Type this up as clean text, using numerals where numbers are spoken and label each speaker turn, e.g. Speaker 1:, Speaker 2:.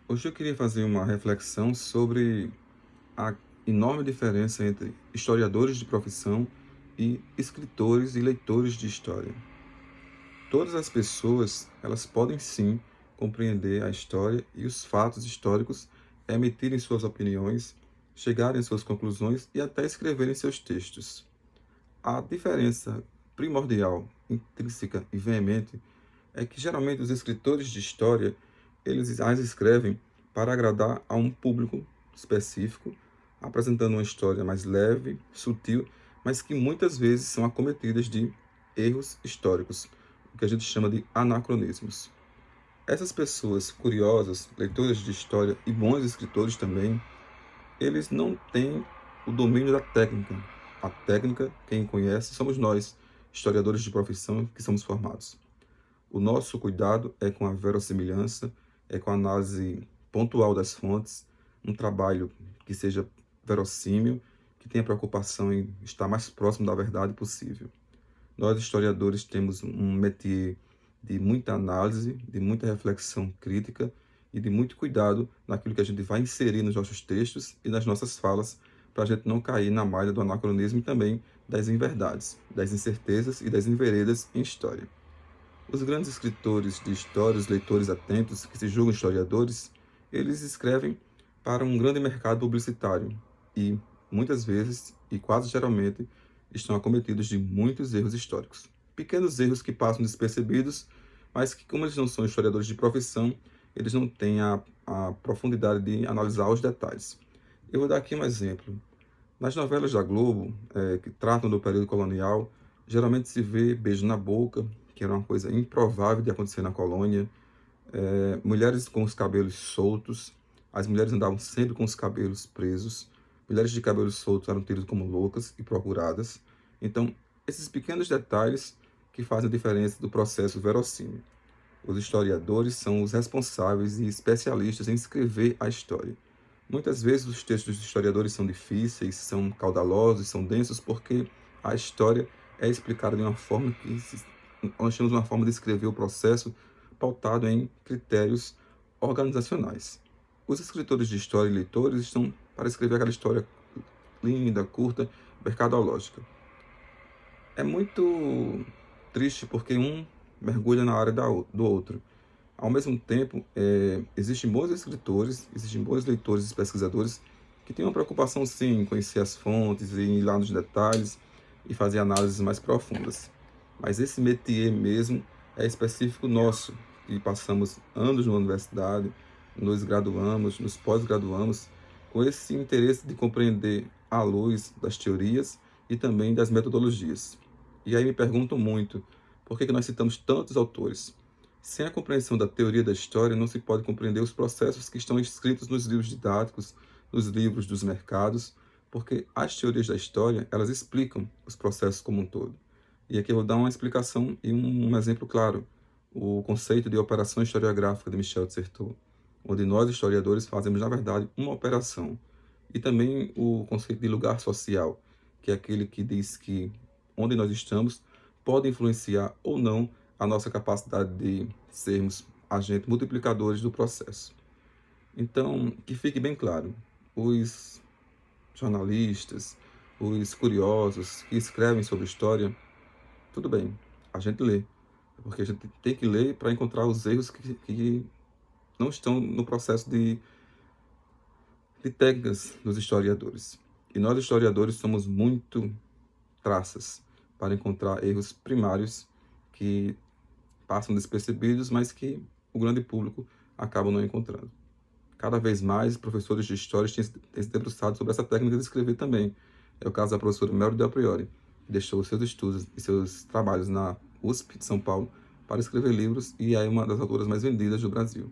Speaker 1: Hoje eu queria fazer uma reflexão sobre a enorme diferença entre historiadores de profissão e escritores e leitores de história. Todas as pessoas, elas podem sim compreender a história e os fatos históricos, emitirem suas opiniões, chegarem às suas conclusões e até escreverem seus textos. A diferença primordial, intrínseca e veemente é que geralmente os escritores de história, eles as escrevem para agradar a um público específico, apresentando uma história mais leve, sutil, mas que muitas vezes são acometidas de erros históricos, o que a gente chama de anacronismos. Essas pessoas curiosas, leitoras de história e bons escritores também, eles não têm o domínio da técnica. A técnica, quem conhece, somos nós, historiadores de profissão que somos formados. O nosso cuidado é com a verossimilhança, é com a análise pontual das fontes, um trabalho que seja verossímil, que tenha preocupação em estar mais próximo da verdade possível. Nós, historiadores, temos um métier de muita análise, de muita reflexão crítica e de muito cuidado naquilo que a gente vai inserir nos nossos textos e nas nossas falas, para a gente não cair na malha do anacronismo e também das inverdades, das incertezas e das enveredas em história. Os grandes escritores de história, os leitores atentos, que se julgam historiadores, eles escrevem para um grande mercado publicitário e, muitas vezes, e quase geralmente, estão acometidos de muitos erros históricos. Pequenos erros que passam despercebidos, mas que, como eles não são historiadores de profissão, eles não têm a profundidade de analisar os detalhes. Eu vou dar aqui um exemplo. Nas novelas da Globo, que tratam do período colonial, geralmente se vê beijo na boca, que era uma coisa improvável de acontecer na colônia, mulheres com os cabelos soltos, as mulheres andavam sempre com os cabelos presos, mulheres de cabelos soltos eram tidas como loucas e procuradas. Então, esses pequenos detalhes que fazem a diferença do processo verossímil. Os historiadores são os responsáveis e especialistas em escrever a história. Muitas vezes os textos dos historiadores são difíceis, são caudalosos, são densos, porque a história é explicada de uma forma nós temos uma forma de escrever o processo pautado em critérios organizacionais. Os escritores de história e leitores estão para escrever aquela história linda, curta, mercadológica. É muito triste porque um mergulha na área do outro. Ao mesmo tempo, existem bons escritores, existem bons leitores e pesquisadores que têm uma preocupação, sim, em conhecer as fontes, em ir lá nos detalhes e fazer análises mais profundas. Mas esse métier mesmo é específico nosso, e passamos anos na universidade, nos graduamos, nos pós-graduamos, com esse interesse de compreender à luz das teorias e também das metodologias. E aí me perguntam muito, por que nós citamos tantos autores? Sem a compreensão da teoria da história, não se pode compreender os processos que estão escritos nos livros didáticos, nos livros dos mercados, porque as teorias da história, elas explicam os processos como um todo. E aqui eu vou dar uma explicação e um exemplo claro. O conceito de operação historiográfica de Michel de Certeau, onde nós, historiadores, fazemos, na verdade, uma operação. E também o conceito de lugar social, que é aquele que diz que onde nós estamos pode influenciar ou não a nossa capacidade de sermos agentes multiplicadores do processo. Então, que fique bem claro, os jornalistas, os curiosos que escrevem sobre história, tudo bem, a gente lê, porque a gente tem que ler para encontrar os erros que não estão no processo de técnicas dos historiadores. E nós, historiadores, somos muito traças para encontrar erros primários que passam despercebidos, mas que o grande público acaba não encontrando. Cada vez mais, professores de história têm se debruçado sobre essa técnica de escrever também. É o caso da professora Mel Del Priori, que deixou seus estudos e seus trabalhos na USP de São Paulo para escrever livros e é uma das autoras mais vendidas do Brasil.